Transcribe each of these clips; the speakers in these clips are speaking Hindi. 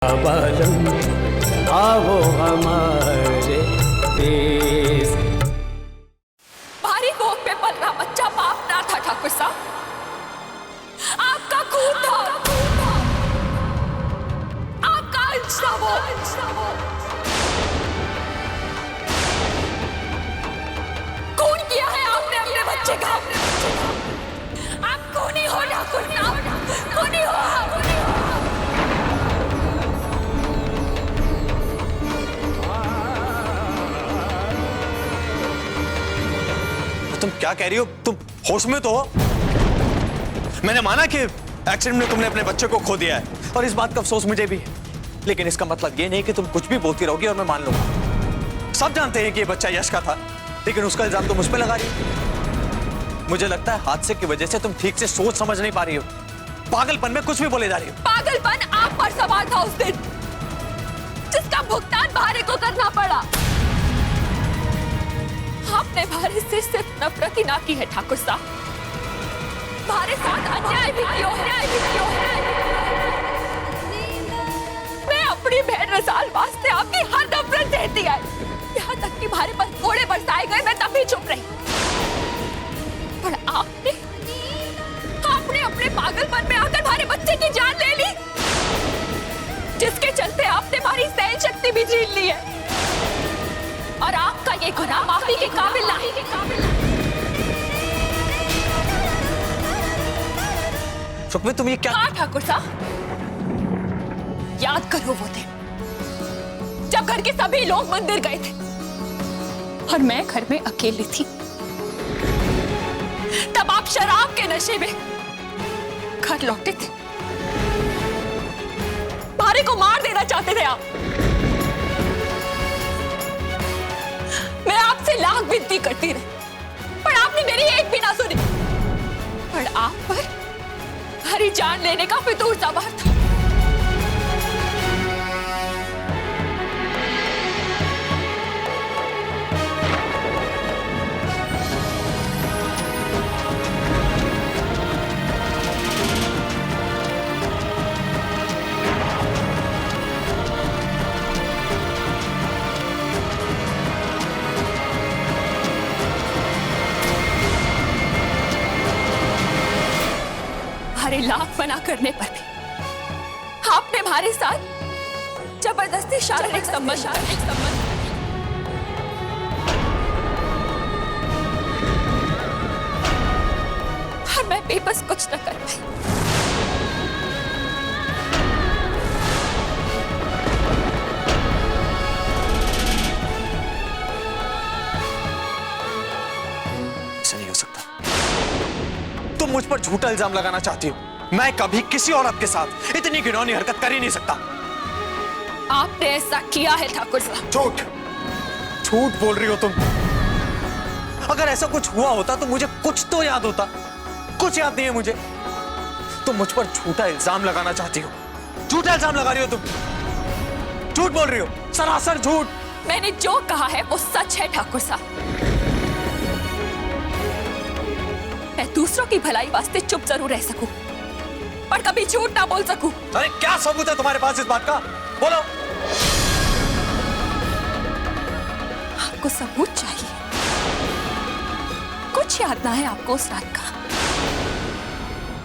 बालम आओ हमारे देश। भारी भोग पे पल रहा बच्चा पाप ना था ठाकुर साहब, आपका खून था, आपका अंश था वो। खून किया है आपने अपने बच्चे का। आप खूनी हो ठाकुर साहब, खूनी हो। तुम क्या कह रही हो? तुम होश में तो हो? मैंने माना कि एक्सीडेंट में तुमने अपने बच्चे को खो दिया है और इस बात का अफसोस मुझे भी है, लेकिन इसका मतलब ये नहीं कि तुम कुछ भी बोलती रहोगी और मैं मान लूंगा। सब जानते हैं कि ये बच्चा यश का था, लेकिन उसका इल्जाम तुम मुझ पे लगा रही हो। मुझे लगता है हादसे की वजह से तुम ठीक से सोच समझ नहीं पा रही हो, पागलपन में कुछ भी बोले जा रही हो। पागलपन आप पर सवार था उस दिन, जिसका भुगतान भारे को करना पड़ा। आपने भारे से सिर्फ नफरत ही ना की है ठाकुर साहब, भारे साथ अन्याय भी किया है। मैं अपनी बहन रसाल वास्ते आपकी हर नफरत देती है, यहाँ तक कि भारे पर घोड़े बरसाए गए, मैं तब भी चुप रही। पर आपने अपने पागलपन में आकर भारे बच्चे की जान ले ली, जिसके चलते आपने हमारी सहन शक्ति भी छीन ली है। और आपका ये गुनाह माफी के काबिल नहीं। सुखविंद, तुम ये क्या? हाँ ठाकुर साहब, याद करो वो दिन जब घर के सभी लोग मंदिर गए थे और मैं घर में अकेली थी। तब आप शराब के नशे में घर लौटे थे, भारे को मार देना चाहते थे आप। मैं आपसे लाख विनती करती रही, पर आपने मेरी एक भी ना सुनी। पर आप पर हरी जान लेने का फितूर सवार था। लाख मना करने पर भी आपने हमारे साथ जबरदस्ती शारीरिक संबंध और मैं बेबस कुछ न कर पाई। ऐसा नहीं हो सकता। तुम मुझ पर झूठा इल्जाम लगाना चाहती हो। मैं कभी किसी औरत के साथ इतनी घिनौनी हरकत कर ही नहीं सकता। आपने ऐसा किया है ठाकुर साहब। झूठ बोल रही हो तुम। अगर ऐसा कुछ हुआ होता तो मुझे कुछ तो याद होता, कुछ याद नहीं है मुझे। तुम मुझ पर झूठा इल्जाम लगाना चाहती हो, झूठा इल्जाम लगा रही हो तुम। झूठ बोल रही हो, सरासर झूठ। मैंने जो कहा है वो सच है ठाकुर साहब। मैं दूसरों की भलाई वास्ते चुप जरूर रह सकूं, पर कभी झूठ ना बोल सकूं। अरे क्या सबूत है तुम्हारे पास इस बात का? बोलो। आपको सबूत चाहिए? कुछ याद ना है आपको उस रात का?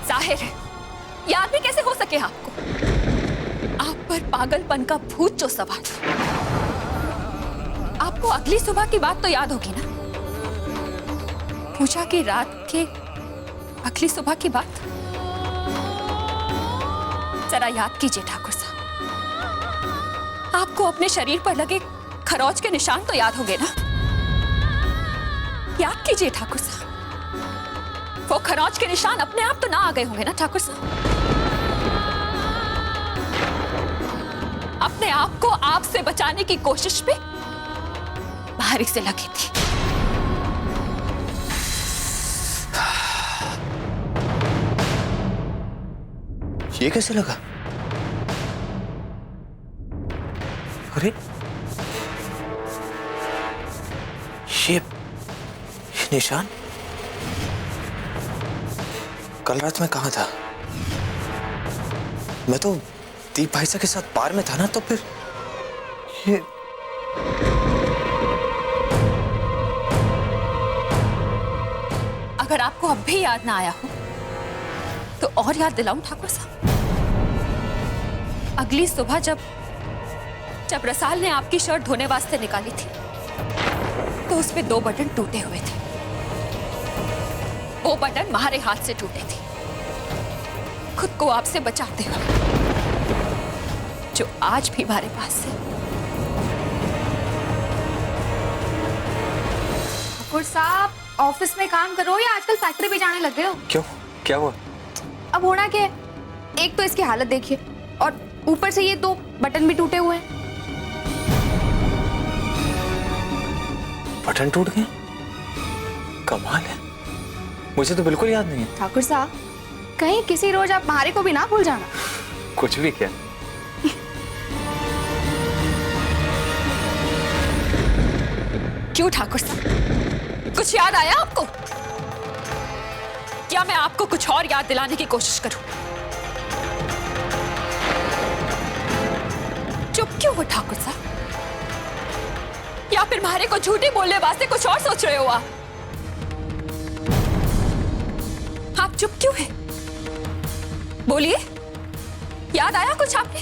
जाहिर है, याद भी कैसे हो सके आपको? आप पर पागलपन का भूत जो सवार था। आपको अगली सुबह की बात तो याद होगी ना? पूजा की रात के अगली सुबह की बात जरा याद कीजिए ठाकुर साहब। आपको अपने शरीर पर लगे खरोच के निशान तो याद होंगे ना? याद कीजिए ठाकुर साहब। वो खरोच के निशान अपने आप तो ना आ गए होंगे ना ठाकुर साहब? अपने आप को आपसे बचाने की कोशिश में भारी से लगी थी। ये कैसे लगा? अरे ये निशान कल रात में कहां था? मैं तो दीप भाई साहब के साथ बार में था ना, तो फिर ये अगर आपको अब भी याद ना आया हो तो और याद दिलाऊं ठाकुर साहब। अगली सुबह जब रसाल ने आपकी शर्ट धोने वास्ते निकाली थी तो उसमें 2 बटन टूटे हुए थे। वो बटन हमारे हाथ से टूटे थे, खुद को आपसे बचाते हुए, जो आज भी हमारे पास है। ठाकुर साहब, ऑफिस में काम करो या आजकल फैक्ट्री पे जाने लग गए हो? क्यों, क्या हुआ? अब होना क्या है? एक तो इसकी हालत देखिए और ऊपर से ये 2 बटन भी टूटे हुए हैं। बटन टूट गए? कमाल है, मुझे तो बिल्कुल याद नहीं है। ठाकुर साहब, कहीं किसी रोज आप मारे को भी ना भूल जाना। कुछ भी क्या? क्यों ठाकुर साहब, कुछ याद आया आपको? क्या मैं आपको कुछ और याद दिलाने की कोशिश करूं? चुप क्यों हो ठाकुर साहब? या फिर मारे को झूठी बोलने वास्ते कुछ और सोच रहे हो आप चुप क्यों है? बोलिए, याद आया कुछ आपने?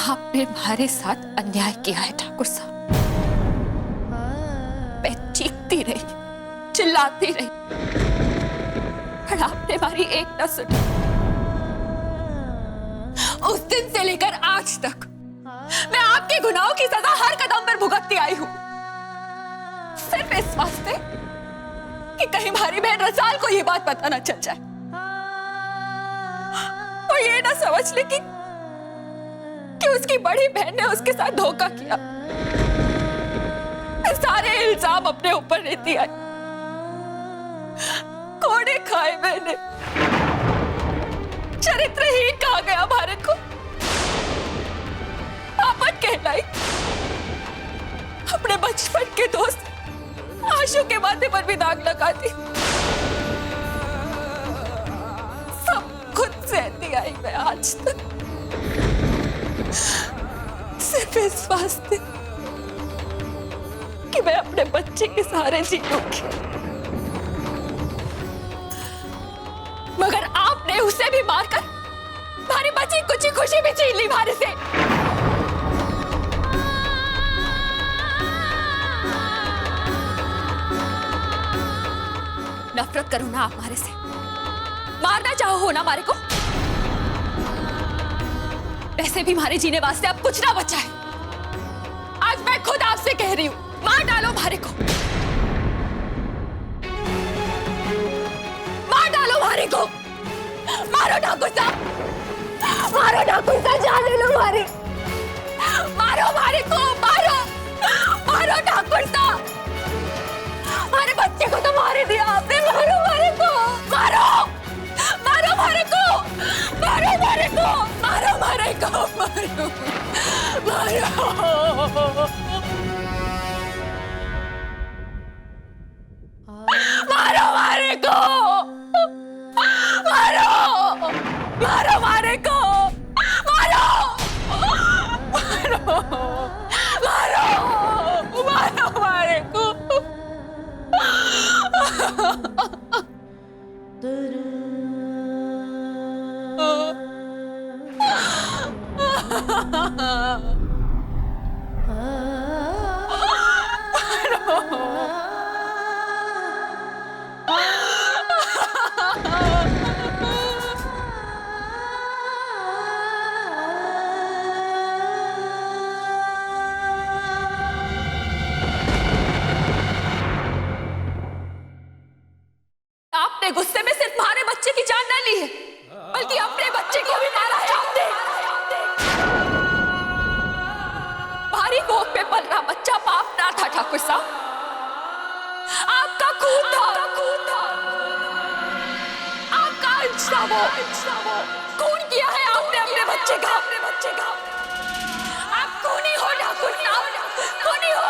आपने हमारे साथ अन्याय किया है ठाकुर साहब। मैं चीखती रही, चिल्लाती रही, पर आपने हमारी एक न सुनी। उस दिन से लेकर आज तक मैं आपके गुनाहों की सजा हर कदम पर भुगतती आई हूं, सिर्फ इस वास्ते कि कहीं हमारी बहन रसाल को यह बात पता न चल जाए और ये ना समझ ले कि उसकी बड़ी बहन ने उसके साथ धोखा किया। सारे इल्जाम अपने ऊपर लेती आई, कोड़े खाए मैंने, चरित्रहीन कहा गया हमारे को, पापन कहलाई। अपने बचपन के दोस्त आशु के माथे पर भी दाग लगा दी। सब खुद सहती आई मैं आज तक, सिर्फ इस वास्ते कि मैं अपने बच्चे के सहारे जी लूंगी। मगर आपने उसे भी मारकर हमारी बच्ची कुछ खुशी भी छीन ली हमारे से। नफरत करो ना आप हमारे से, मारना चाहो हो ना हमारे को, वैसे भी हमारे जीने वास्ते अब कुछ ना बचा है। आज मैं खुद आपसे कह रही हूं, मार डालो हमारे को, मार डालो हमारे को, मारो ठाकुर साहब, मारो ठाकुर साहब, जाने लो हमारे, मारो हमारे को, मारो, मारो ठाकुर साहब, हमारे बच्चे को तो मार दिया आपने, मारो हमारे को, मारो, मारो हमारे को, मारो हमारे को, मारो हमारे को, मारो, मारो, मारो हमारे को, मारो, मारो हमारे को, मारो, मारो, मारो, मारो हमारे को, ठाकुर साहब, आपका खून था, आपका अंश था वो, खून किया है आपने अपने बच्चे का, आप खूनी हो ठाकुर साहब, खूनी हो।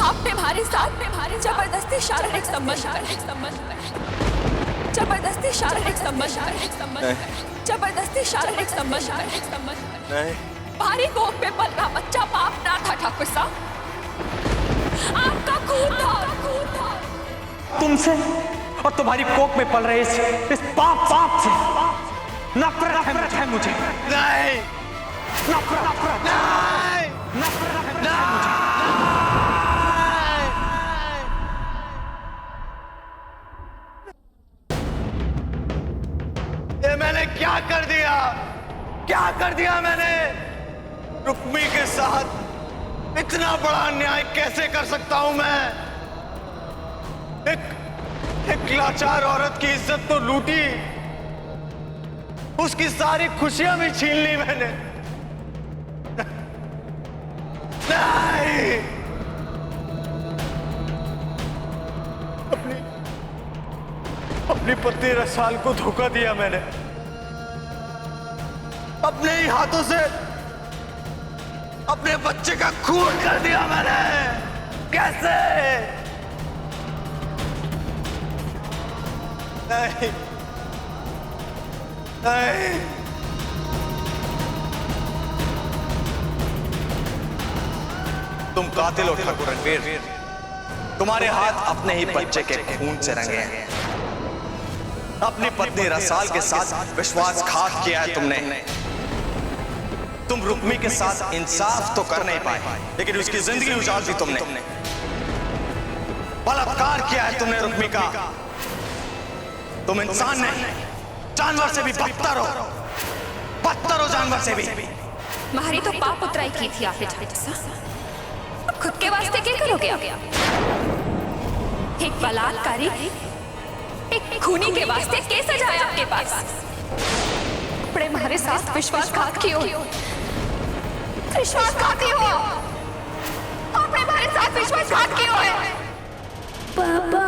आपने हमारे साथ में जबरदस्ती शारीरिक संबंध, जबरदस्ती शारीरिक संबंध, जबरदस्ती शारीरिक संबंध। नहीं, भारी कोख में पल रहा बच्चा पाप ना था ठाकुर साहब, आपका खून था। तुमसे और तुम्हारी कोख में पल रहे इस पाप से नफरत है मुझे। नहीं, नफरत है मुझे। ये मैंने क्या कर दिया? क्या कर दिया मैंने? रुक्मी के साथ इतना बड़ा अन्याय कैसे कर सकता हूं मैं? एक लाचार औरत की इज्जत तो लूटी, उसकी सारी खुशियां भी छीन ली मैंने। नहीं, अपनी पत्नी रसाल को धोखा दिया मैंने, अपने ही हाथों से अपने बच्चे का खून कर दिया मैंने। कैसे? नहीं, नहीं, तुम कातिल हो ठाकुर रणवीर, तुम्हारे हाथ अपने ही बच्चे के खून से रंगे हैं। अपनी पत्नी रसाल के साथ विश्वासघात किया है तुमने। तुम रुक्मी के साथ इंसाफ तो कर नहीं पाए, लेकिन उसकी जिंदगी उजाड़ दी तुमने। बलात्कार किया है तुमने रुक्मी का। तुम इंसान नहीं, जानवर से भी बदतर हो जानवर से भी। मारी तो पाप उतराई की थी आपने ठाकुर साहब, खुद के वास्ते क्या करोगे आप? एक बलात्कारी, एक खूनी के वास्ते क्या सजा है आपके पास? अपने हमारे साथ विश्वासघात क्यों? विश्वासघाती हो, अपने हमारे साथ विश्वासघात क्यों है? पापा,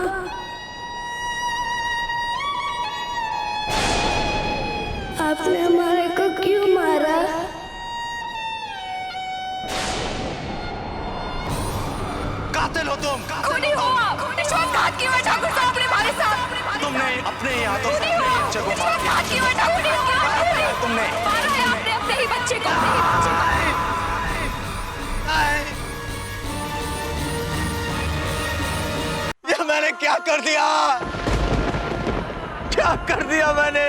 आपने हमारे को क्यों मारा? कातिल हो तुम, खूनी हो आप, विश्वासघात क्यों है ठाकुर साहब अपने हमारे साथ? तुमने अपने ही हाथों से खूनी अपने हो, बच्चे को मार दिया। विश्वासघात क्यों है ठाकुर साहब? तुमने मारा है आपने अपने ही बच्चे को। ये मैंने क्या कर दिया? क्या कर दिया मैंने?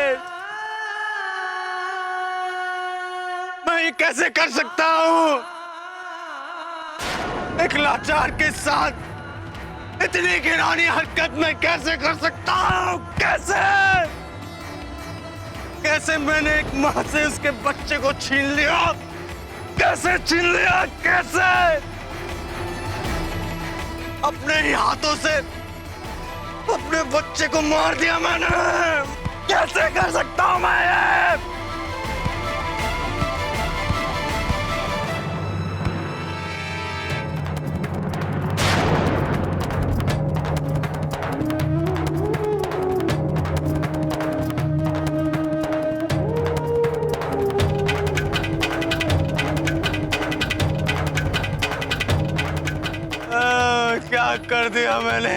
मैं ये कैसे कर सकता हूँ? एक लाचार के साथ इतनी घिनौनी हरकत मैं कैसे कर सकता हूँ? कैसे मैंने एक माँ से उसके बच्चे को छीन लिया? कैसे छीन लिया? कैसे? अपने ही हाथों से अपने बच्चे को मार दिया मैंने। कैसे कर सकता हूँ मैं ये? क्या कर दिया मैंने?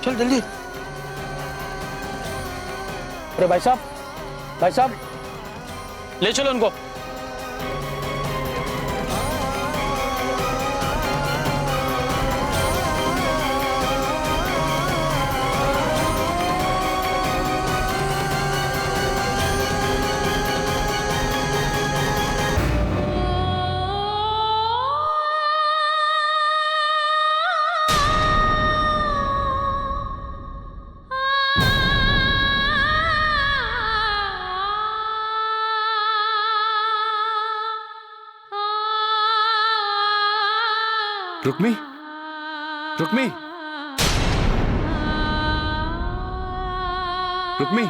चल जल्दी। अरे भाई साहब ले चलो उनको। रुक्मी, रुक्मी, रुक्मी,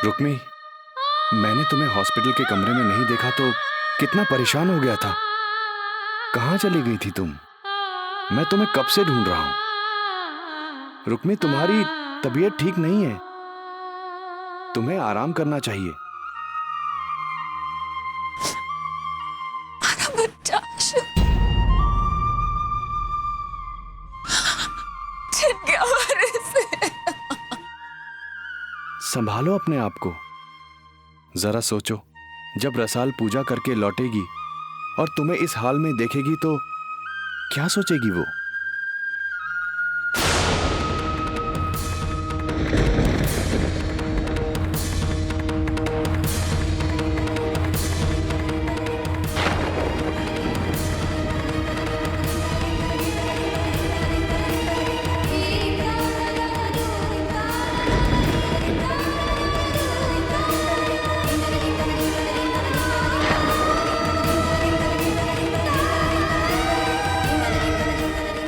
रुक्मी, मैंने तुम्हें हॉस्पिटल के कमरे में नहीं देखा तो कितना परेशान हो गया था। कहाँ चली गई थी तुम? मैं तुम्हें कब से ढूंढ रहा हूं। रुक्मी, तुम्हारी तबीयत ठीक नहीं है, तुम्हें आराम करना चाहिए। हमारा बच्चा छिन गया मेरे से। संभालो अपने आप को। जरा सोचो, जब रसाल पूजा करके लौटेगी और तुम्हें इस हाल में देखेगी तो क्या सोचेगी वो?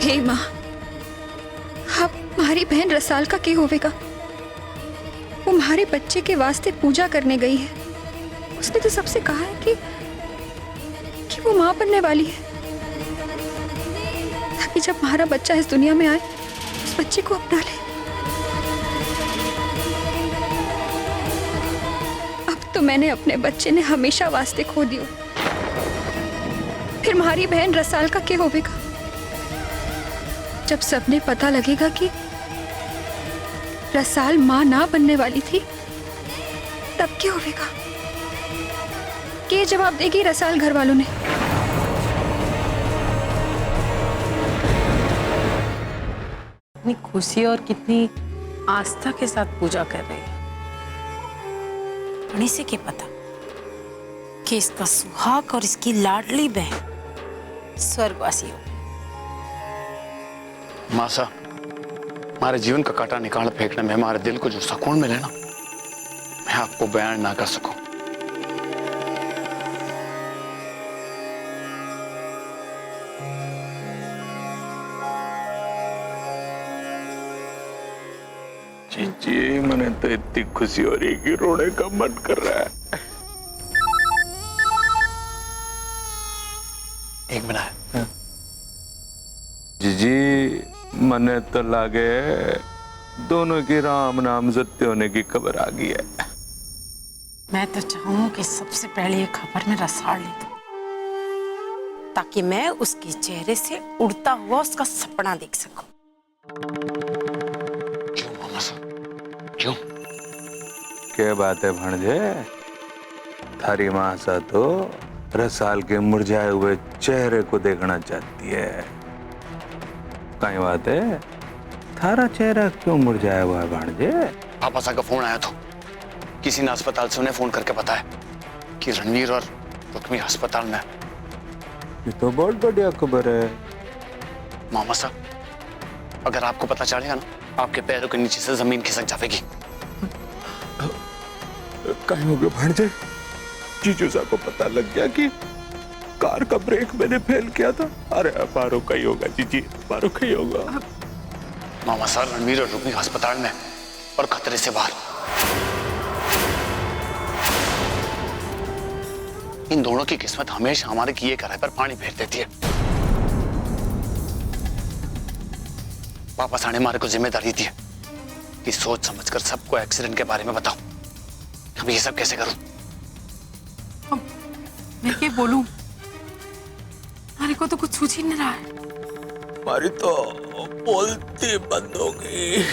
हे माँ, अब हमारी बहन रसाल का क्या होवेगा? वो हमारे बच्चे के वास्ते पूजा करने गई है। उसने तो सबसे कहा है कि वो माँ बनने वाली है, ताकि जब हमारा बच्चा इस दुनिया में आए उस बच्चे को अपना ले। अब तो मैंने अपने बच्चे ने हमेशा वास्ते खो दियो, फिर हमारी बहन रसाल का क्या होवेगा? जब सबने पता लगेगा कि रसाल मां ना बनने वाली थी, तब क्या होगा? क्या जवाब देगी रसाल घर वालों ने? कितनी खुशी और कितनी आस्था के साथ पूजा कर रही है। उन्हीं से क्या पता कि इसका सुहाग और इसकी लाडली बहन स्वर्गवासी हो। मासा, हमारे जीवन का कांटा निकाल फेंकने में हमारे दिल को जो सुकून मिले ना, मैं आपको बयान ना कर सकूं। जी, मैंने तो इतनी खुशी हो रही कि रोने का मन कर रहा है। एक मिनट। जी, मने तो लागे दोनों की राम नाम सत्य होने की खबर आ गई है। मैं तो चाहूं कि सबसे पहले ये खबर मैं रसाल ले दूं, ताकि मैं उसके चेहरे से उड़ता हुआ उसका सपना देख सकूं। क्यों मामा साहब, क्यों? क्या बात है भांजे? थारी माँ सा तो रसाल के मुरझाए हुए चेहरे को देखना चाहती है। कई बात है, थारा चेहरा क्यों मुरझाया हुआ है भांजे? पापा साहब का फोन आया था, किसी ने अस्पताल से उन्हें फोन करके बताया कि रणवीर और रुक्मी अस्पताल में ये तो बहुत बढ़िया खबर है। मामा साहब, अगर आपको पता चलेगा ना, आपके पैरों के नीचे से जमीन खिसक जाएगी। कहीं हो गया भांजे? जीजू साहब को पता लग गया कि कार का ब्रेक मैंने फेल किया था। अरे पारो का ही होगा जीजी, पारो का ही होगा। मामा साहब, रणवीर और रुक्मी अस्पताल में और खतरे से बाहर। इन दोनों की किस्मत हमेशा हमारे किए कराए पर पानी फेर देती है। वापस आने मारे को जिम्मेदारी दी है कि सोच समझकर सबको एक्सीडेंट के बारे में बताओ। अब ये सब कैसे करूं? मैं क्या बोलूं? हमारे को तो कुछ सूझ ही नहीं रहा है। हमारी तो बोलती बंद हो गई।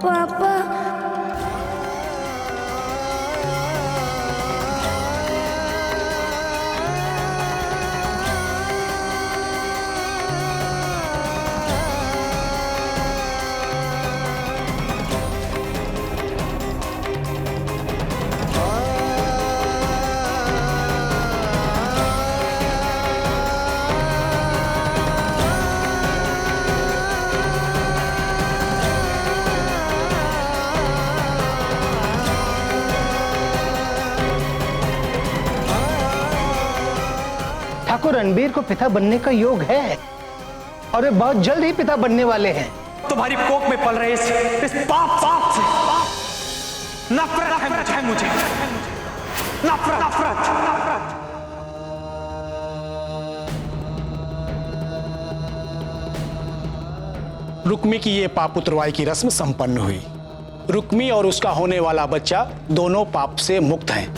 पापा, ठाकुर रणबीर को पिता बनने का योग है और वे बहुत जल्द ही पिता बनने वाले हैं। तुम्हारी कोख में पल रहे इस पाप से नफरत है मुझे, नफरत। रुक्मी की ये पाप उतरवाई की रस्म संपन्न हुई। रुक्मी और उसका होने वाला बच्चा दोनों पाप से मुक्त हैं।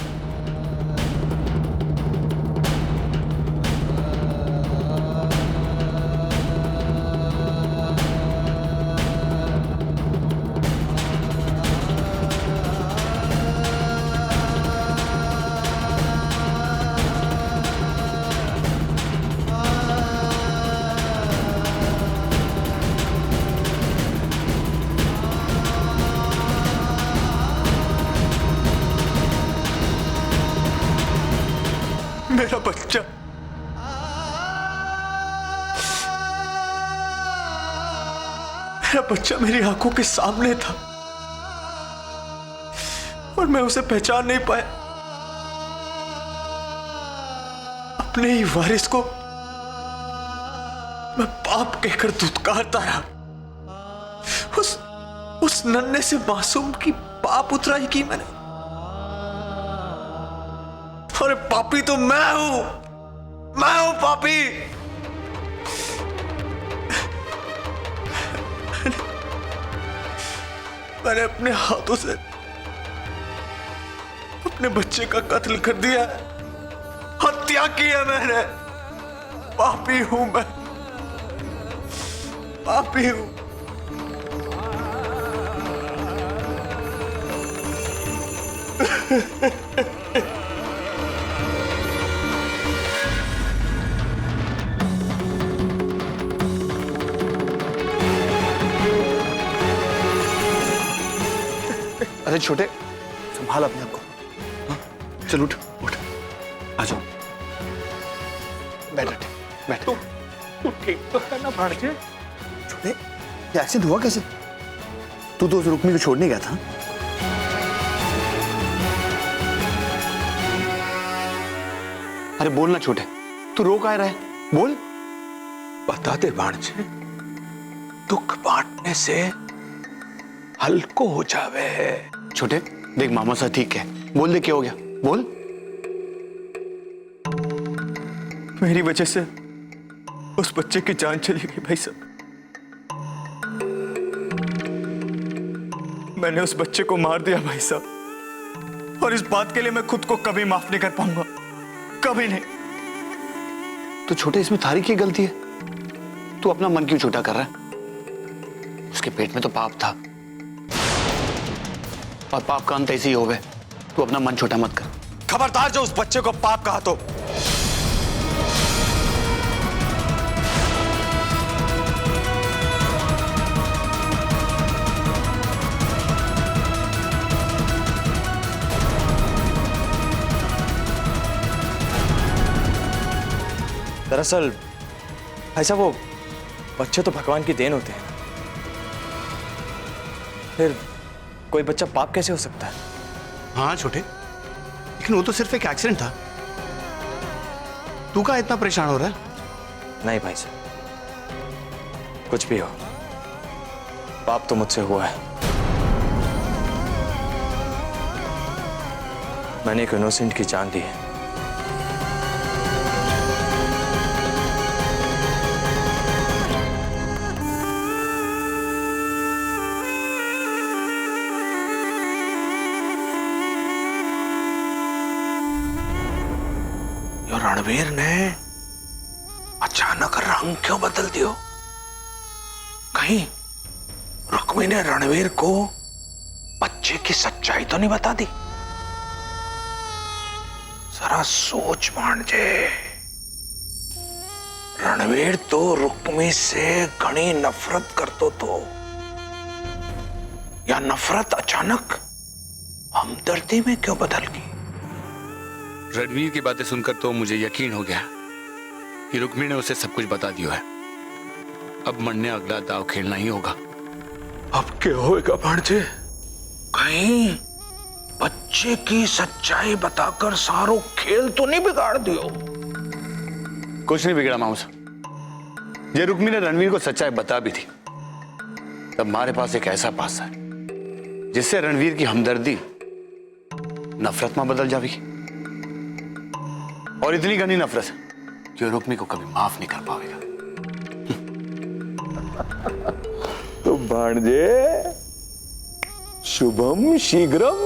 मेरा बच्चा, मेरा बच्चा मेरी आंखों के सामने था और मैं उसे पहचान नहीं पाया। अपने ही वारिस को मैं पाप कहकर धुतकारता रहा। उस नन्हे से मासूम की पाप उतराई की मैंने। अरे पापी तो मैं हूं पापी। मैंने अपने हाथों से अपने बच्चे का कत्ल कर दिया, हत्या की है मैंने। पापी हूं मैं, पापी हूं। अरे छोटे, संभाल अपने आप को। हाँ? चल उठ उठ, आ जाओ, बैठ बैठ। तू ठीक तो है ना भांजे? छोटे, ये एक्सीडेंट हुआ कैसे? तू तो उस रुक्मी को छोड़ने गया था। अरे बोल ना छोटे, तू रो काहे रहा है? बोल। बता दे भांजे, दुख बांटने से हल्को हो जावे। छोटे देख, मामा साहब ठीक है, बोल दे क्या हो गया, बोल। मेरी वजह से उस बच्चे की जान चली गई भाई साहब। मैंने उस बच्चे को मार दिया भाई साहब, और इस बात के लिए मैं खुद को कभी माफ नहीं कर पाऊंगा, कभी नहीं। तो छोटे, इसमें थारी की गलती है? तू अपना मन क्यों छोटा कर रहा है? उसके पेट में तो पाप था और पाप का अंत ऐसे ही होवे। तू अपना मन छोटा मत कर। खबरदार जो उस बच्चे को पाप कहा तो दरअसल ऐसा वो बच्चे तो भगवान की देन होते हैं, फिर कोई बच्चा पाप कैसे हो सकता है? हाँ छोटे, लेकिन वो तो सिर्फ एक एक्सीडेंट था। तू का इतना परेशान हो रहा है? नहीं भाई साहब, कुछ भी हो, पाप तो मुझसे हुआ है। मैंने एक इनोसेंट की जान दी है। रणवीर ने अचानक रंग क्यों बदल दियो? कहीं रुक्मी ने रणवीर को बच्चे की सच्चाई तो नहीं बता दी? जरा सोच भांजे, रणवीर तो रुक्मी से घनी नफरत करतो तो, या नफरत अचानक हमदर्दी में क्यों बदल गई? रणवीर की बातें सुनकर तो मुझे यकीन हो गया कि रुक्मी ने उसे सब कुछ बता दिया है। अब मन ने अगला दाव खेलना ही होगा। अब क्या होएगा भांजे? कहीं बच्चे की सच्चाई बताकर सारो खेल तो नहीं बिगाड़ दियो? कुछ नहीं बिगड़ा माऊसा। ये रुक्मी ने रणवीर को सच्चाई बता भी थी, तब हमारे पास एक ऐसा पासा है जिससे रणवीर की हमदर्दी नफरत में बदल जाएगी, और इतनी घनी नफरत कि वो रुक्मी को कभी माफ नहीं कर पाएगा। तो भांजे, शुभम शीघ्रम,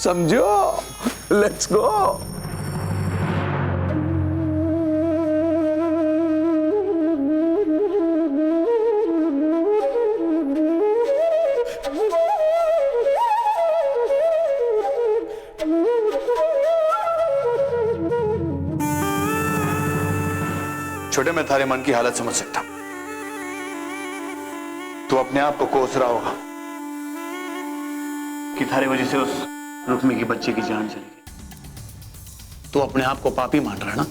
समझो। Let's go. छोटे, मैं थारे मन की हालत समझ सकता हूं। तू अपने आप को कोस रहा होगा कि थारे वजह से उस रुक्मी की बच्चे की जान चली गई। तू अपने आप को पापी मान रहा है ना,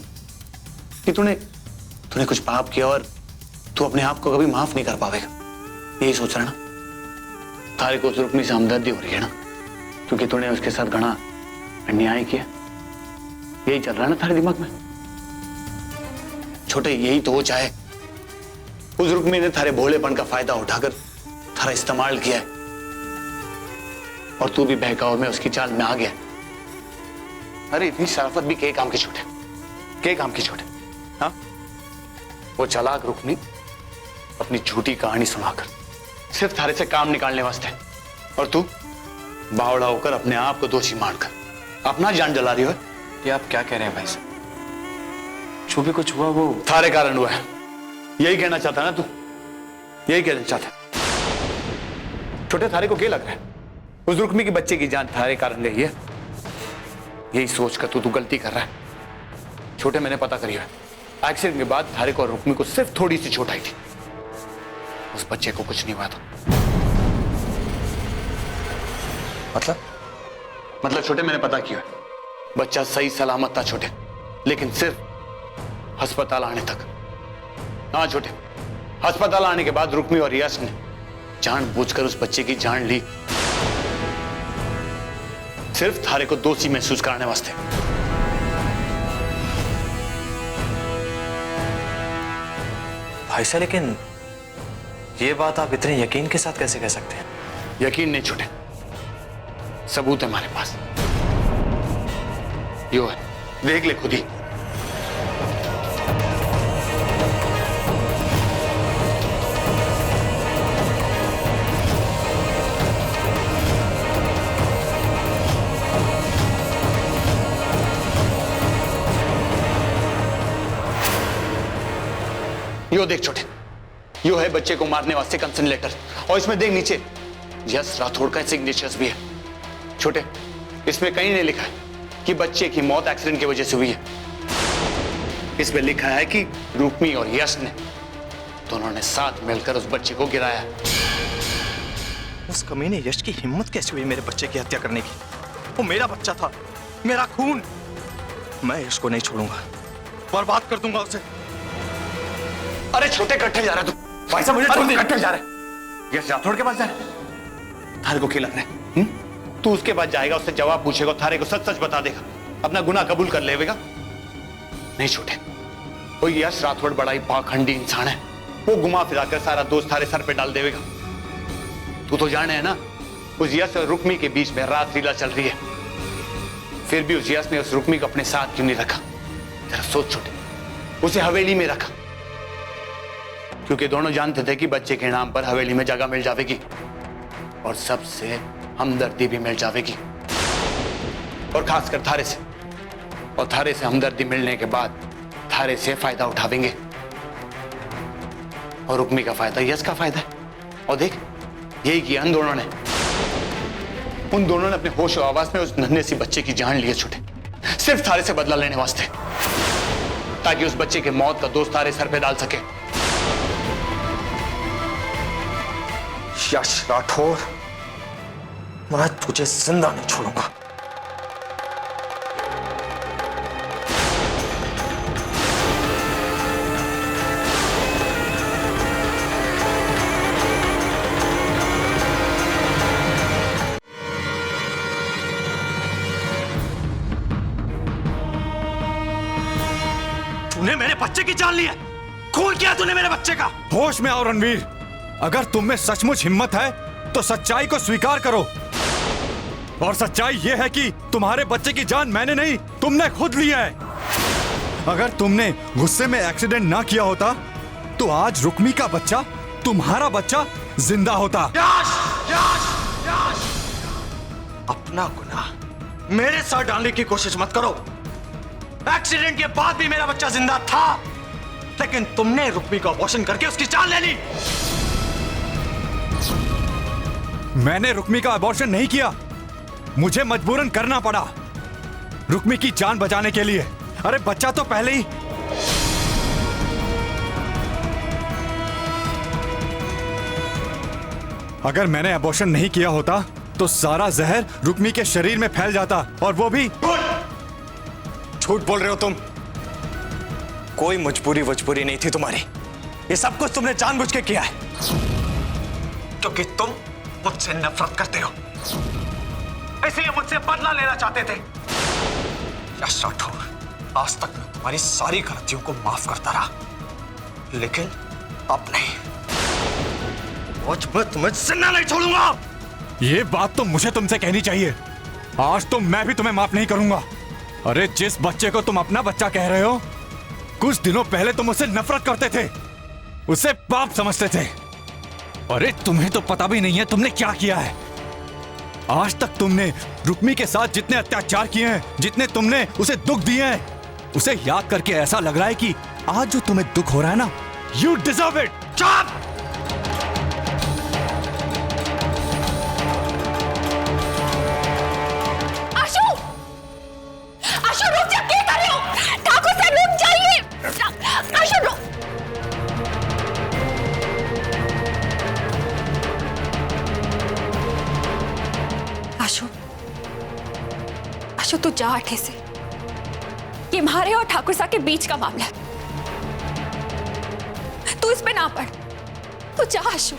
कि तूने कुछ पाप किया और तू अपने आप को कभी माफ नहीं कर पाएगा, यही सोच रहा है ना? थारे को उस रुक्मी से हमदर्दी हो रही है ना, क्योंकि तूने उसके साथ घना अन्याय किया। यही चल रहा है ना थारे दिमाग में? छोटे, यही तो वो चाहे। उस रुक्मी ने थारे भोलेपन का फायदा उठाकर थारा इस्तेमाल किया है, और तू भी बहकावे में उसकी चाल में आ गया। अरे इतनी शराफत भी के काम की छोटे, के काम की छोटे? हाँ, वो चालाक रुक्मी अपनी झूठी कहानी सुनाकर सिर्फ थारे से काम निकालने वास्ते, और तू बावड़ा होकर अपने आप को दोषी मानकर अपना जान जला रही हो। ये आप क्या कह रहे हैं भाई साहब? जो भी कुछ हुआ वो थारे कारण हुआ है, यही कहना चाहता ना तू? यही कहना चाहता? छोटे, थारे को क्या लग रहा है उस रुक्मी की बच्चे की जान थारे कारण गई है? यही सोचकर तू गलती कर रहा है। छोटे, मैंने पता करी है, एक्सीडेंट के बाद थारे को और रुक्मी को सिर्फ थोड़ी सी चोट आई थी, उस बच्चे को कुछ नहीं हुआ था। मतलब छोटे, मैंने पता किया, बच्चा सही सलामत था छोटे, लेकिन सिर्फ अस्पताल आने तक। हाँ छोटे, अस्पताल आने के बाद रुक्मी और यश ने जानबूझकर उस बच्चे की जान ली, सिर्फ थारे को दोषी महसूस कराने वास्ते। भाई साहब, लेकिन ये बात आप इतने यकीन के साथ कैसे कह सकते हैं? यकीन नहीं छोटे, सबूत है हमारे पास। यो है, देख ले खुद ही। यो देख छोटे, यो है बच्चे को मारने वास्ते कंसेंट लेटर, और इसमें देख नीचे यश राठौड़ का सिग्नेचर्स भी है। छोटे, इसमें कहीं नहीं लिखा है कि बच्चे की मौत एक्सीडेंट की वजह से हुई है। इसमें लिखा है कि रुक्मी और यश ने दोनों ने साथ मिलकर उस बच्चे को गिराया। उस कमीने यश की हिम्मत कैसे हुई मेरे बच्चे की हत्या करने की? वो मेरा बच्चा था, मेरा खून। मैं यश को नहीं छोड़ूंगा, बर्बाद कर दूंगा उसे। अरे छोटे कट्ठे जा रहा है तू। भाई साहब मुझे छोड़ दीजिए। कट्ठे जा रहा है। यस राठौड़ के पास जा रहा है। थारे को क्या लग रहा है? तू उसके पास जाएगा, उससे जवाब पूछेगा, थारे को सच सच बता देगा, अपना गुनाह कबूल कर लेगा। नहीं छोटे, वो यश राठौड़ बड़ा ही पाखंडी इंसान है। वो घुमा फिरा कर सारा दोस्त थारे सर पे डाल देगा। तू तो जाने है ना, उस यश और रुक्मी के बीच में रात लीला चल रही है। फिर भी उस यश ने उस रुक्मी को अपने साथ क्यों नहीं रखा? जरा सोच छोटे, उसे हवेली में रखा क्योंकि दोनों जानते थे कि बच्चे के नाम पर हवेली में जगह मिल जाएगी और सबसे हमदर्दी भी मिल जाएगी, और खासकर थारे से। और थारे से हमदर्दी मिलने के बाद थारे से फायदा उठावेंगे, और रुक्मी का फायदा यश का फायदा है। और देख, यही किया उन दोनों ने। उन दोनों ने अपने होश और आवाज में उस नन्हे सी बच्चे की जान ली छोटे, सिर्फ थारे से बदला लेने वास्ते, ताकि उस बच्चे के मौत का दोष थारे सर पे डाल सके। यश राठौर, मैं तुझे जिंदा नहीं छोड़ूंगा। तूने मेरे बच्चे की जान ली है। खून किया तूने मेरे बच्चे का। होश में आओ रणवीर, अगर तुम में सचमुच हिम्मत है तो सच्चाई को स्वीकार करो। और सच्चाई यह है कि तुम्हारे बच्चे की जान मैंने नहीं, तुमने खुद ली है। अगर तुमने गुस्से में एक्सीडेंट ना किया होता तो आज रुक्मी का बच्चा, तुम्हारा बच्चा जिंदा होता। यश, यश, यश। अपना गुनाह मेरे साथ डालने की कोशिश मत करो। एक्सीडेंट के बाद भी मेरा बच्चा जिंदा था, लेकिन तुमने रुक्मी को अबॉर्शन करके उसकी जान ले ली। मैंने रुक्मी का अबॉर्शन नहीं किया, मुझे मजबूरन करना पड़ा रुक्मी की जान बचाने के लिए। अरे बच्चा तो पहले ही। अगर मैंने अबॉर्शन नहीं किया होता तो सारा जहर रुक्मी के शरीर में फैल जाता, और वो भी। झूठ बोल रहे हो तुम। कोई मजबूरी नहीं थी तुम्हारी। ये सब कुछ तुमने जानबूझ के किया है, क्योंकि तुम मुझसे नफरत करते हो, इसलिए मुझसे बदला लेना चाहते थे। यश राठौर, आज तक मैं तुम्हारी सारी गलतियों को माफ करता रहा, लेकिन अब नहीं। आज मैं तुम्हें जिंदा नहीं छोड़ूंगा। ये बात तो मुझे तुमसे कहनी चाहिए। आज तो मैं भी तुम्हें माफ नहीं करूंगा। अरे जिस बच्चे को तुम अपना बच्चा कह रहे हो, कुछ दिनों पहले तुम उससे नफरत करते थे, उसे पाप समझते थे। अरे तुम्हें तो पता भी नहीं है तुमने क्या किया है। आज तक तुमने रुक्मी के साथ जितने अत्याचार किए हैं, जितने तुमने उसे दुख दिए हैं, उसे याद करके ऐसा लग रहा है कि आज जो तुम्हें दुख हो रहा है ना, यू डिजर्व इट। चुप! तू जा अठे से। ये हमारे और ठाकुर साहब के बीच का मामला है, तू इस पे ना पड़। तू जा आशु।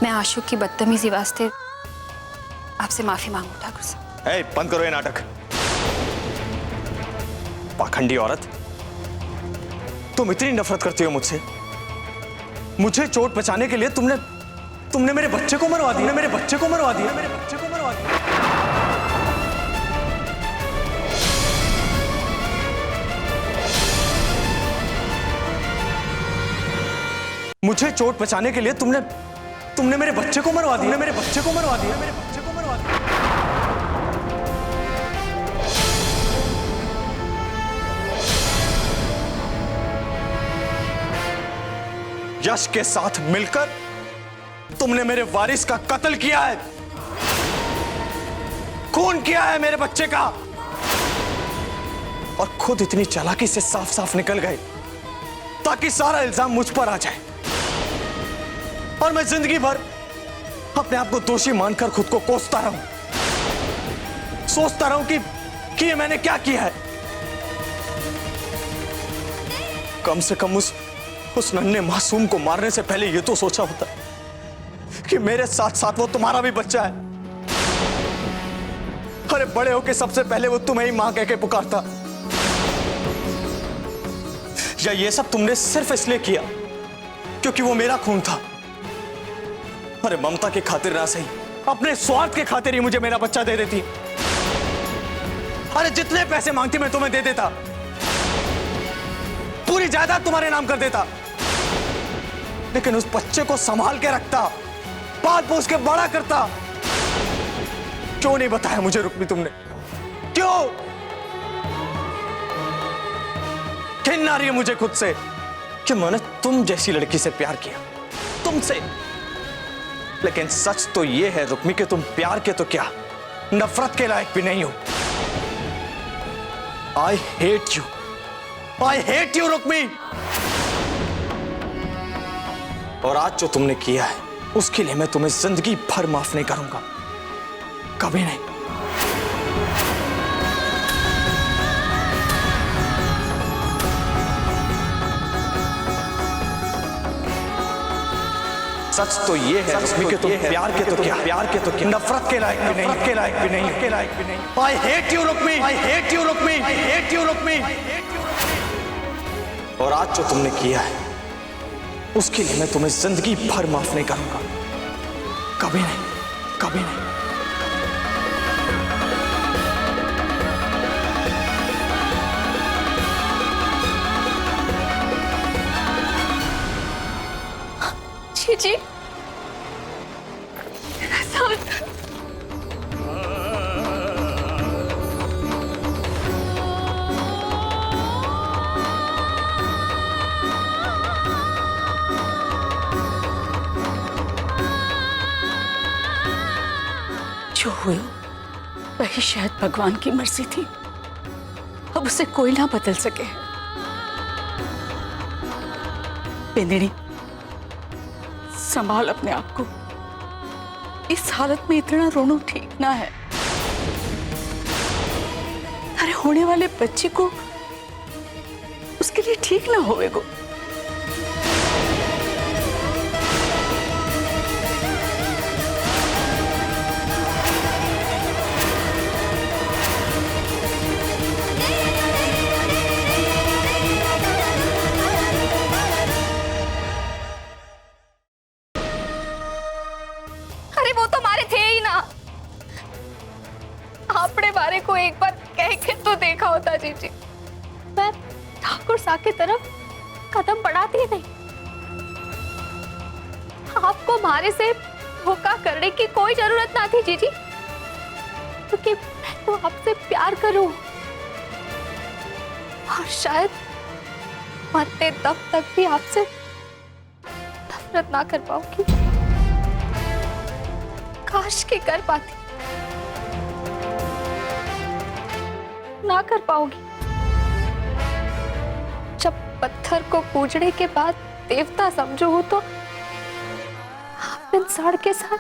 मैं आशु की बदतमीजी वास्ते आपसे माफी मांगू ठाकुर साहब। बंद करो ये नाटक। पाखंडी औरत, तुम इतनी नफरत करती हो मुझसे। मुझे चोट बचाने के लिए तुमने मेरे बच्चे को मरवा दिया। मेरे बच्चे को मरवा दिया। मेरे बच्चे को मरवा दिया। मुझे चोट बचाने के लिए तुमने मेरे बच्चे को मरवा दिया। मेरे बच्चे को मरवा दिया। मेरे बच्चे को मरवा दिया। यश के साथ मिलकर तुमने मेरे वारिस का कत्ल किया है, खून किया है मेरे बच्चे का, और खुद इतनी चालाकी से साफ साफ निकल गए ताकि सारा इल्जाम मुझ पर आ जाए। और मैं जिंदगी भर अपने आप को दोषी मानकर खुद को कोसता रहूं, सोचता रहूं कि ये मैंने क्या किया है। कम से कम उस नन्हे मासूम को मारने से पहले ये तो सोचा होता कि मेरे साथ साथ वो तुम्हारा भी बच्चा है। अरे बड़े होके सबसे पहले वो तुम्हें ही मां कह के पुकारता। या ये सब तुमने सिर्फ इसलिए किया क्योंकि वो मेरा खून था? अरे ममता की खातिर ना सही, अपने स्वार्थ के खातिर ही मुझे मेरा बच्चा दे देती। अरे जितने पैसे मांगती मैं तुम्हें दे देता, पूरी जायदाद तुम्हारे नाम कर देता, लेकिन उस बच्चे को संभाल के रखता, पाल पोस के बड़ा करता। क्यों नहीं बताया मुझे रुक्मी तुमने? क्यों? घिन आ रही है मुझे खुद से कि मैंने तुम जैसी लड़की से प्यार किया, तुमसे। लेकिन सच तो यह है रुक्मी कि तुम प्यार के तो क्या, नफरत के लायक भी नहीं हो। I hate you. I hate you, Rukmi. और आज जो तुमने किया है उसके लिए मैं तुम्हें जिंदगी भर माफ नहीं करूंगा, कभी नहीं। सच तो ये है रुक्मी कि तुम प्यार के तो क्या, नफरत के लायक भी नहीं, के लायक भी नहीं, के लायक भी नहीं। I hate you, Rukmi. I hate you, Rukmi. I hate you, Rukmi. और आज जो तुमने किया है उसके लिए मैं तुम्हें जिंदगी भर माफ नहीं करूंगा, कभी नहीं, कभी नहीं। जी जो हुए वही शायद भगवान की मर्जी थी, अब उसे कोई ना बदल सके। बिंदिनी, संभाल अपने आप को, इस हालत में इतना रोना ठीक ना है। अरे होने वाले बच्चे को उसके लिए ठीक ना होएगो। वो तो हमारे थे ही ना। आपने बारे को एक बार कह के तो देखा होता जीजी। मैं ठाकुर साहब की तरफ कदम बढ़ाती नहीं। आपको हमारे से धोखा करने की कोई जरूरत ना थी जीजी, क्योंकि मैं तो आपसे प्यार करूं और शायद मरते दम तक भी आपसे नफरत ना कर पाऊंगी। काश के कर पाती, ना कर पाऊंगी। जब पत्थर को पूजने के बाद देवता समझो हो तो आप इंसान के साथ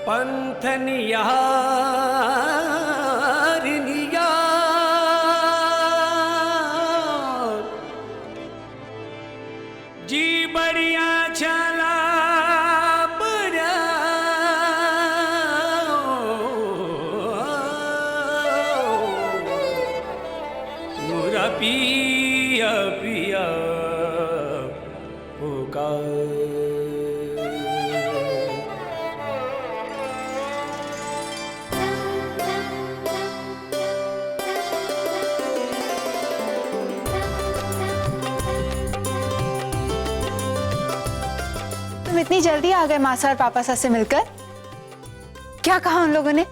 पंथ निहारिनिया जी बढ़िया चला बड़ा मुरा पिया पिया तुम इतनी जल्दी आ गए मासा और पापा साथ से मिलकर? क्या कहा उन लोगों ने?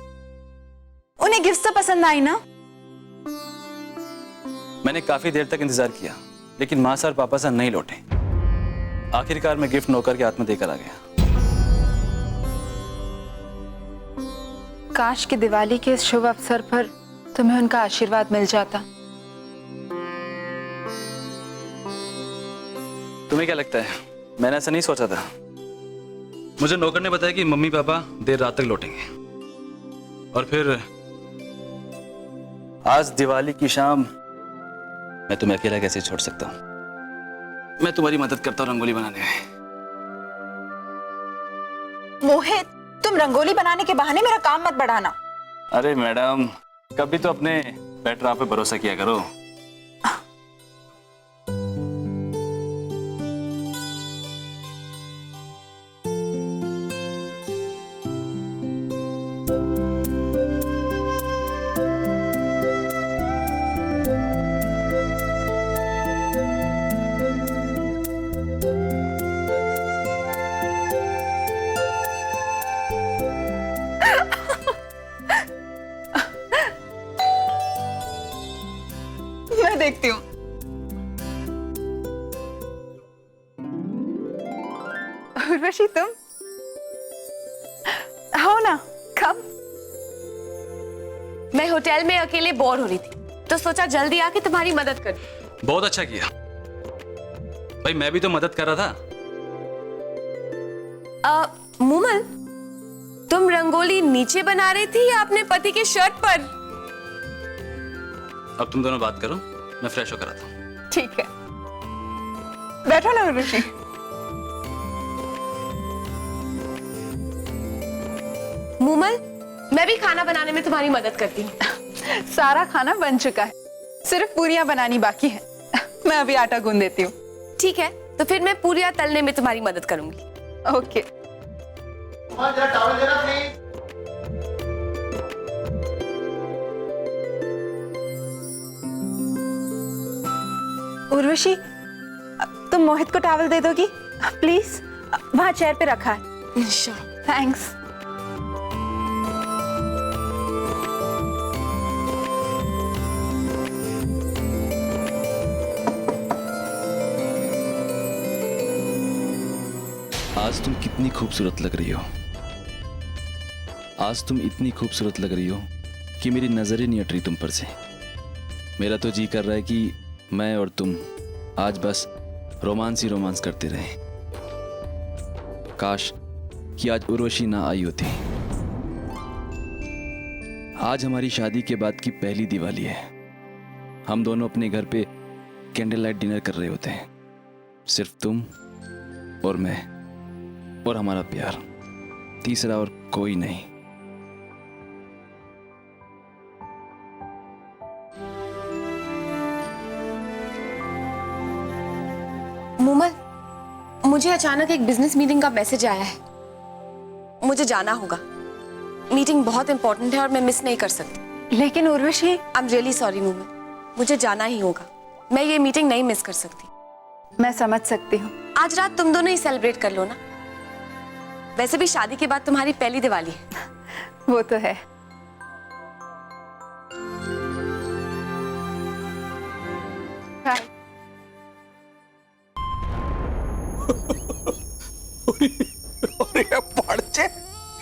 उन्हें गिफ्ट तो पसंद आई ना? मैंने काफी देर तक इंतजार किया, लेकिन मासा और पापा सा नहीं लौटे। आखिरकार मैं गिफ्ट नौकर के हाथ में देकर आ गया। काश कि दिवाली के इस शुभ अवसर पर तुम्हें उनका आशीर्वाद मिल जाता। तुम्हें क्या लगता है, मैंने ऐसा नहीं सोचा था? मुझे नौकर ने बताया कि मम्मी पापा देर रात तक लौटेंगे, और फिर आज दिवाली की शाम मैं तुम्हें अकेला कैसे छोड़ सकता हूं? मैं तुम्हारी मदद करता हूं रंगोली बनाने में। मोहित, तुम रंगोली बनाने के बहाने मेरा काम मत बढ़ाना। अरे मैडम, कभी तो अपने बेटर आप पे भरोसा किया करो। मैं देखती हूँ। उर्वशी, तुम हो ना? कब? मैं होटल में अकेले बोर हो रही थी, तो सोचा जल्दी आके तुम्हारी मदद कर दूं। बहुत अच्छा किया भाई, मैं भी तो मदद कर रहा था। मूमल, तुम रंगोली नीचे बना रही थी या अपने पति के शर्ट पर? अब तुम दोनों बात करो, मैं फ्रेश होकर आता हूं। ठीक है, बैठो ना उर्वशी। मूमल, मैं भी खाना बनाने में तुम्हारी मदद करती हूँ। सारा खाना बन चुका है, सिर्फ पूरियां बनानी बाकी है। मैं अभी आटा गूंद देती हूँ। ठीक है, तो फिर मैं पूरियां तलने में तुम्हारी मदद करूंगी। ओके। टॉवल देना प्लीज। उर्वशी, तुम मोहित को टॉवल दे दोगी प्लीज? वहां चेयर पे रखा है। थैंक्स। आज तुम कितनी खूबसूरत लग रही हो। आज तुम इतनी खूबसूरत लग रही हो कि मेरी नजर ही नहीं हट रही तुम पर से। मेरा तो जी कर रहा है कि मैं और तुम आज बस रोमांस ही रोमांस करते रहे। काश कि आज उर्वशी ना आई होती। आज हमारी शादी के बाद की पहली दिवाली है। हम दोनों अपने घर पे कैंडल लाइट डिनर कर रहे होते हैं, सिर्फ तुम और मैं और हमारा प्यार, तीसरा और कोई नहीं। मूमल, मुझे अचानक एक बिजनेस मीटिंग का मैसेज आया है। मुझे जाना होगा। मीटिंग बहुत इंपॉर्टेंट है और मैं मिस नहीं कर सकती। लेकिन Urvashi, I am really sorry Moomal, मुझे जाना ही होगा। मैं ये मीटिंग नहीं मिस कर सकती। मैं समझ सकती हूँ। आज रात तुम दोनों ही सेलिब्रेट कर लो ना। वैसे भी शादी के बाद तुम्हारी पहली दिवाली है। वो तो है।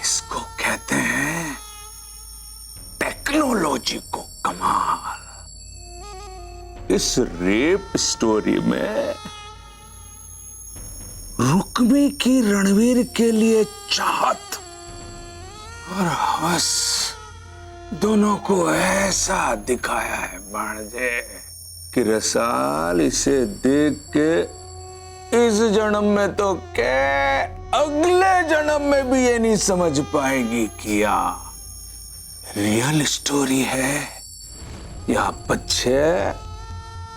इसको कहते हैं टेक्नोलॉजी को कमाल। इस रेप स्टोरी में रुक्मी की रणवीर के लिए चाहत और बस दोनों को ऐसा दिखाया है भाणजे कि रसाल इसे देख के इस जन्म में तो क्या अगले जन्म में भी ये नहीं समझ पाएगी कि या रियल स्टोरी है या बच्चे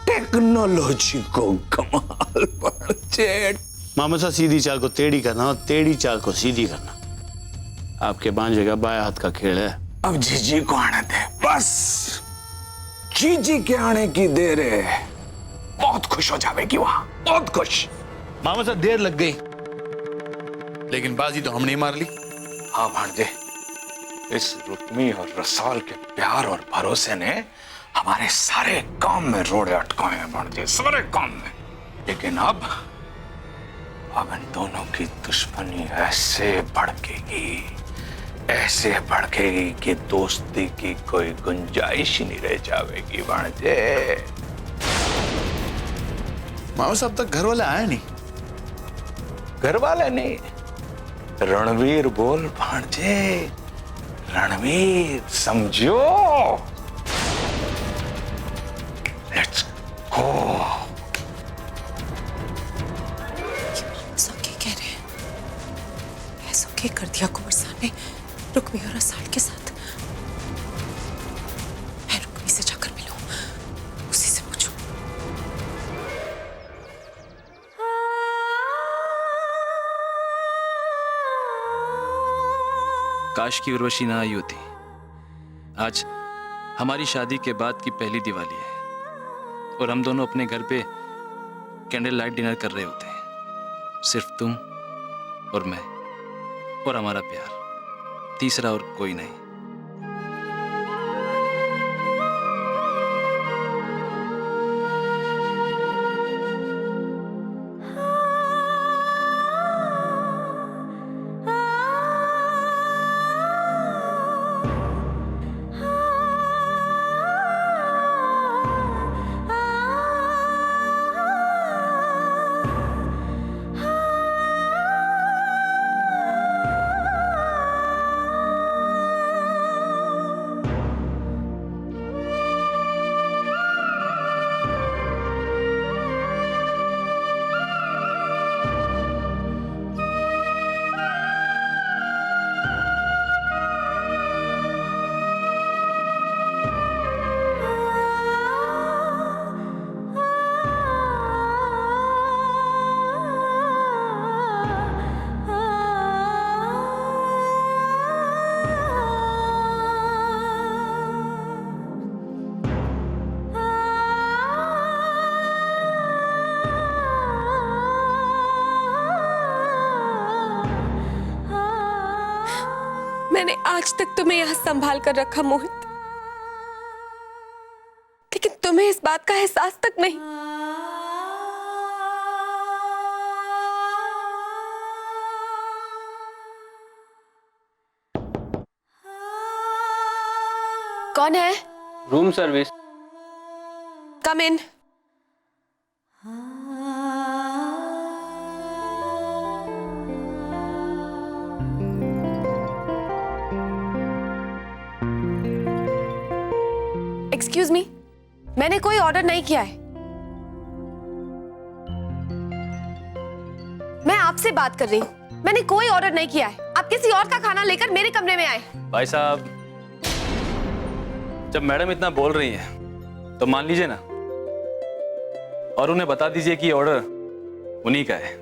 टेक्नोलॉजी को कमाल भाणजे। मामा साहब सीधी चाल को टेढ़ी करना और टेढ़ी चाल को सीधी करना आपके भांजे का बाएं हाथ का खेल है। अब जीजी को आने दे, बस जीजी के आने की देर है। बहुत खुश हो जाएगी वहां, बहुत खुश। मामा साहब देर लग गई लेकिन बाजी तो हमने मार ली। हाँ भांजे, इस रुक्मी और रसाल के प्यार और भरोसे ने हमारे सारे काम में रोड़े अटकाए हैं भांजे, सारे काम में। लेकिन अब इन दोनों की दुश्मनी ऐसे भड़केगी कि दोस्ती की कोई गुंजाइश ही नहीं रह जाएगी भांजे। मामा साहब तक घर वाले आए नहीं। घर वाले नहीं, रणवीर बोल भांजे, रणवीर समझो। Let's go. कह रहे हैं ऐसा क्या कर दिया कुंवर साहब ने रुक्मी और रसाल के साथ। मैं रुक्मी से जाकर मिलूं, उसी से पूछूं। काश की उर्वशी ना आई होती। आज हमारी शादी के बाद की पहली दिवाली है और हम दोनों अपने घर पे कैंडल लाइट डिनर कर रहे होते हैं, सिर्फ तुम और मैं और हमारा प्यार, तीसरा और कोई नहीं। मैंने आज तक तुम्हें यहां संभाल कर रखा मोहित, लेकिन तुम्हें इस बात का एहसास तक नहीं। कौन है? Room service. Come in. Excuse me, मैंने कोई ऑर्डर नहीं किया है। मैं आपसे बात कर रही हूं। मैंने कोई ऑर्डर नहीं किया है। आप किसी और का खाना लेकर मेरे कमरे में आए। भाई साहब, जब मैडम इतना बोल रही हैं तो मान लीजिए ना, और उन्हें बता दीजिए कि ऑर्डर उन्हीं का है।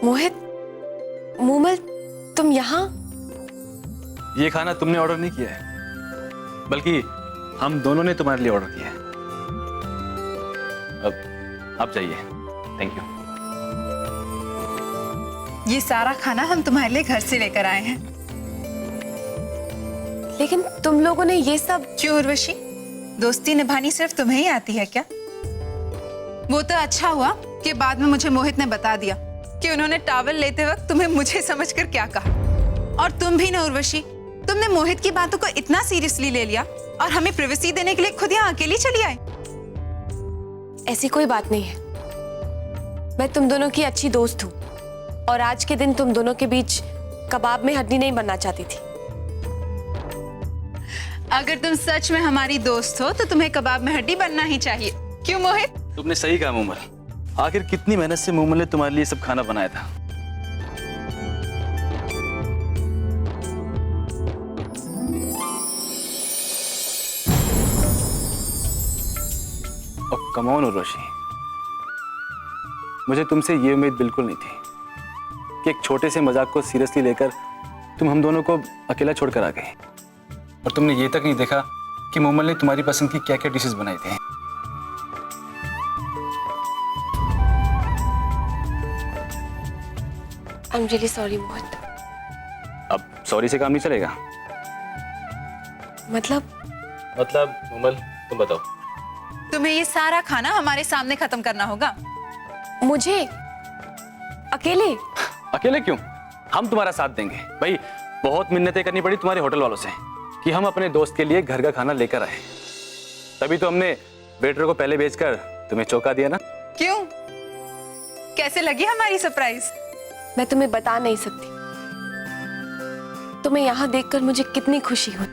मोहित, मूमल, तुम यहाँ? ये खाना तुमने ऑर्डर नहीं किया है, बल्कि हम दोनों ने तुम्हारे लिए ऑर्डर किया है। अब आप जाइए। Thank you. ये सारा खाना हम तुम्हारे लिए घर से लेकर आए हैं। लेकिन तुम लोगों ने ये सब क्यों उर्वशी? दोस्ती निभानी सिर्फ तुम्हें ही आती है क्या? वो तो अच्छा हुआ कि बाद में मुझे मोहित ने बता दिया कि उन्होंने टॉवल लेते वक्त तुम्हें मुझे समझकर क्या कहा। और तुम भी ना उर्वशी, तुमने मोहित की बातों को इतना सीरियसली ले लिया और हमें प्राइवेसी देने के लिए खुद यहाँ अकेली चली आए। ऐसी कोई बात नहीं है। मैं तुम दोनों की अच्छी दोस्त हूँ और आज के दिन तुम दोनों के बीच कबाब में हड्डी नहीं बनना चाहती थी। अगर तुम सच में हमारी दोस्त हो तो तुम्हें कबाब में हड्डी बनना ही चाहिए। क्यों मोहित? तुमने सही कहा मूमल। आखिर कितनी मेहनत से मूमल ने तुम्हारे लिए सब खाना बनाया था। और कम ऑन उर्वशी, मुझे तुमसे ये उम्मीद बिल्कुल नहीं थी कि एक छोटे से मजाक को सीरियसली लेकर तुम हम दोनों को अकेला छोड़कर आ गए। और तुमने ये तक नहीं देखा कि मूमल ने तुम्हारी पसंद की क्या क्या डिशेस बनाई थी। आई एम रियली सॉरी मोहित। अब सॉरी से काम नहीं चलेगा। मतलब मूमल तुम बताओ। तुम्हें ये सारा खाना हमारे सामने खत्म करना होगा। मुझे अकेले? अकेले क्यों? हम तुम्हारा साथ देंगे। भाई बहुत मिन्नतें करनी पड़ी तुम्हारे होटल वालों से कि हम अपने दोस्त के लिए घर का खाना लेकर आए। तभी तो हमने वेटर को पहले भेजकर तुम्हें चौंका दिया ना। क्यों? कैसे लगी हमारी सरप्राइज? मैं तुम्हें बता नहीं सकती। तुम्हें यहाँ देखकर मुझे कितनी खुशी हुई।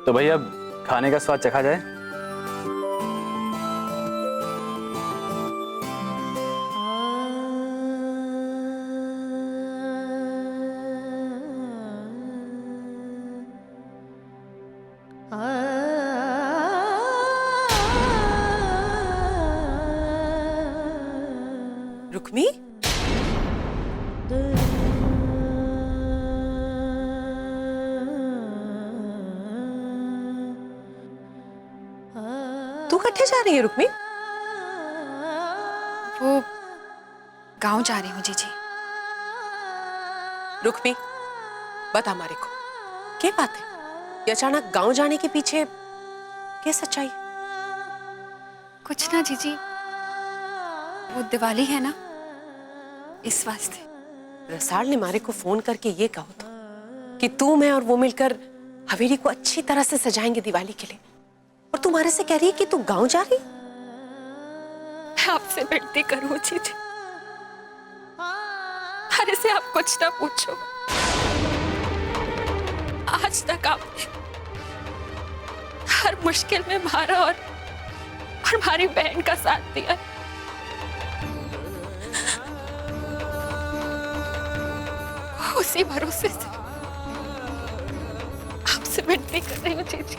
तो भाई अब खाने का स्वाद चखा जाए। रुक्मी, तू कट्ठे जा रही है रुक्मी? वो गांव जा रही हूँ जीजी। रुक्मी, बता हमारे को क्या बात है? ये अचानक गांव जाने के पीछे क्या सच्चाई? कुछ ना जीजी, वो दिवाली है ना, इस वास्ते। रसाल ने मारे को फोन करके ये कहा था कि तू, मैं और वो मिलकर हवेली को अच्छी तरह से सजाएंगे दिवाली के लिए, और तू मारे से कह रही है कि तू गांव जा रही? मैं आपसे विनती करूं जीजी, मारे से आप कुछ ना पूछो। आज तक आपने हर मुश्किल में मारा और हमारी बहन का साथ दिया। उसी भरोसे से आपसे विनती कर रही हूँ जीजी,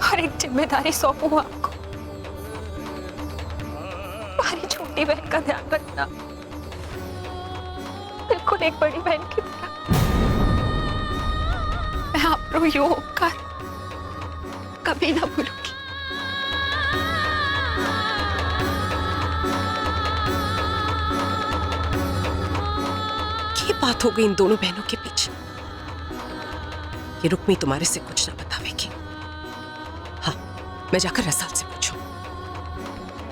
और एक जिम्मेदारी सौंपूं आपको। हमारी छोटी बहन का ध्यान रखना, बिल्कुल एक बड़ी बहन की तरह। मैं आप लोग ये उपकार कभी ना भूलूंगी। ये बात हो गई इन दोनों बहनों के बीच। ये रुक्मी तुम्हारे से कुछ ना बतावेगी। हाँ, मैं जाकर रसाल से पूछूं।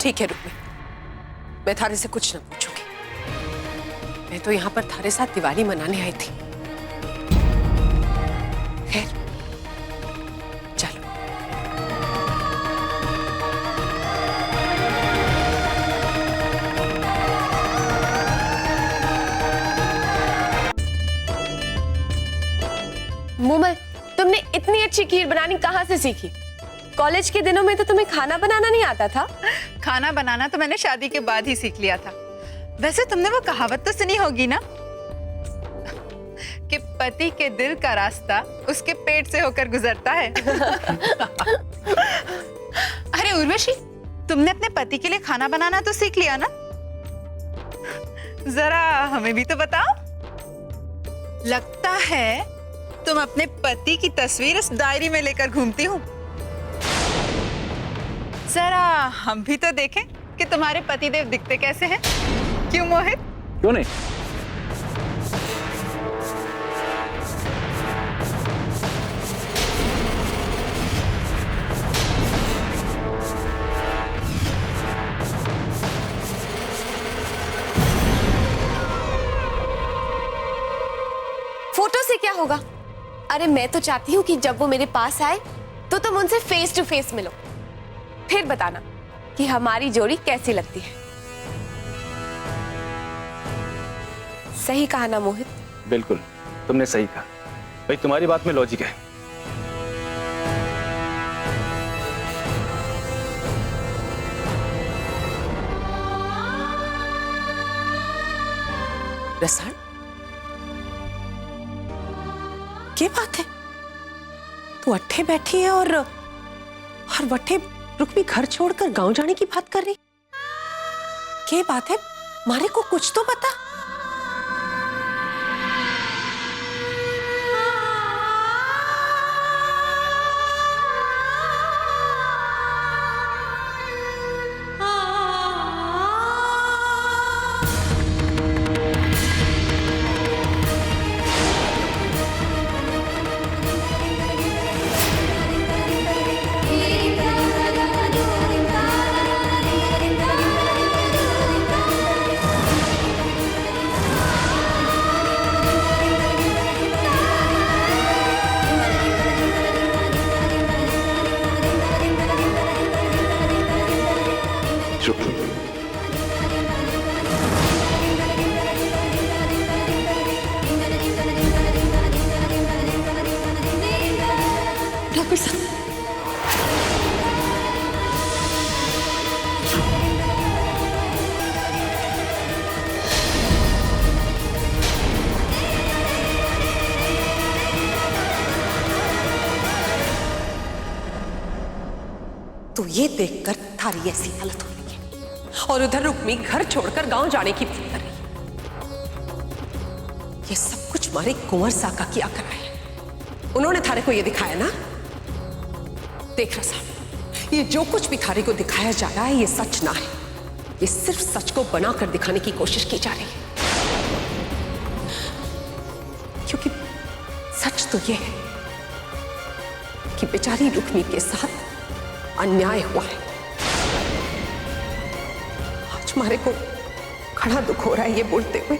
ठीक है रुक्मी, मैं थारे से कुछ ना पूछूंगी। मैं तो यहाँ पर थारे साथ दिवाली मनाने आई थी। खैर, चलो। मूमल, तुमने इतनी अच्छी खीर बनानी कहाँ से सीखी? कॉलेज के दिनों में तो तुम्हें खाना बनाना नहीं आता था। खाना बनाना तो मैंने शादी के बाद ही सीख लिया था। वैसे तुमने वो कहावत तो सुनी होगी ना कि पति के दिल का रास्ता उसके पेट से होकर गुजरता है। अरे उर्वशी, तुमने अपने पति के लिए खाना बनाना तो सीख लिया ना? जरा हमें भी तो बताओ। लगता है तुम अपने पति की तस्वीर इस डायरी में लेकर घूमती हो। जरा हम भी तो देखें कि तुम्हारे पतिदेव दिखते कैसे हैं। क्यों मोहित? क्यों नहीं? फोटो से क्या होगा? अरे मैं तो चाहती हूँ कि जब वो मेरे पास आए तो तुम उनसे फेस टू फेस मिलो। फिर बताना कि हमारी जोड़ी कैसी लगती है। सही कहा ना मोहित? बिल्कुल, तुमने सही कहा भाई, तुम्हारी बात में लॉजिक है। रसाल, क्या बात है? तू अट्ठे बैठी है और वट्ठे रुक्मी घर छोड़कर गांव जाने की बात कर रही? क्या बात है? मारे को कुछ तो बता। तो ये देखकर थारी ऐसी हालत हो रही है और उधर रुक्मी घर छोड़कर गांव जाने की बात कर रही है। ये सब कुछ मारे कुंवर साका किया करा है। उन्होंने थारे को ये दिखाया ना? देख रसाल, ये जो कुछ भी थारे को दिखाया जा रहा है ये सच ना है। ये सिर्फ सच को बनाकर दिखाने की कोशिश की जा रही है, क्योंकि सच तो ये है कि बेचारी रुक्मी के साथ अन्याय हुआ है। आज मारे को खड़ा दुख हो रहा है ये बोलते हुए।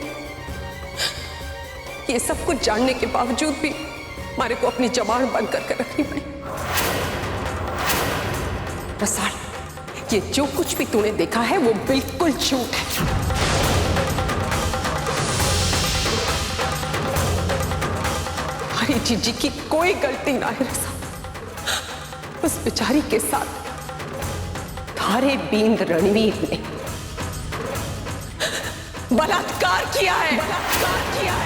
ये सब कुछ जानने के बावजूद भी मारे को अपनी जबान बंद कर रखनी पड़ी। रसाल, ये जो कुछ भी तूने देखा है वो बिल्कुल झूठ है। हमारी जीजी की कोई गलती ना है रसाल। उस बेचारी के साथ थारे बींद रणवीर ने बलात्कार किया है। बलात्कार किया है।